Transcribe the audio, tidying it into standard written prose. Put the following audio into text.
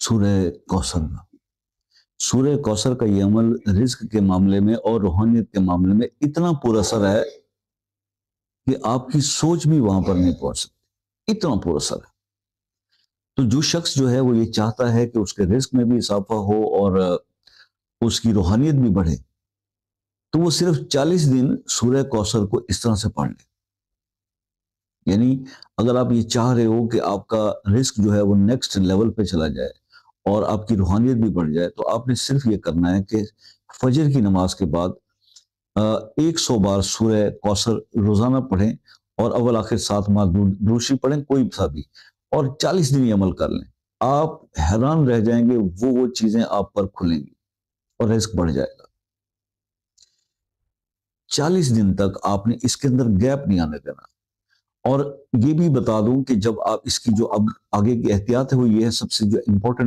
سورہ کوثر میں سورہ کوثر کا یہ عمل رزق کے معاملے میں اور روحانیت کے معاملے میں اتنا پر اثر ہے کہ آپ کی سوچ بھی وہاں پر نہیں پہنچ سکتی، اتنا پر اثر ہے۔ تو جو شخص جو ہے وہ یہ چاہتا ہے کہ اس کے رزق میں بھی اضافہ ہو اور اس کی روحانیت بھی بڑھے، تو وہ صرف 40 دن سورہ کوثر کو اس طرح سے پڑھ لے۔ یعنی اگر آپ یہ چاہ رہے ہو کہ آپ کا رزق جو ہے وہ نیکسٹ لیول پہ چلا جائے اور آپ کی روحانیت بھی بڑھ جائے، تو آپ نے صرف یہ کرنا ہے کہ فجر کی نماز کے بعد 100 بار سورہ کوثر روزانہ پڑھیں اور اول آخر 7 بار درود شریف پڑھیں، کوئی سا بھی، اور 40 دن یہ عمل کر لیں۔ آپ حیران رہ جائیں گے، وہ چیزیں آپ پر کھلیں گی اور رزق بڑھ جائے گا۔ 40 دن تک آپ نے اس کے اندر گیپ نہیں آنے دینا۔ اور یہ بھی بتا دوں کہ جب آپ اس کی جو اب آگے کی احتیاط ہے وہ یہ ہے، سب سے جو امپورٹنٹ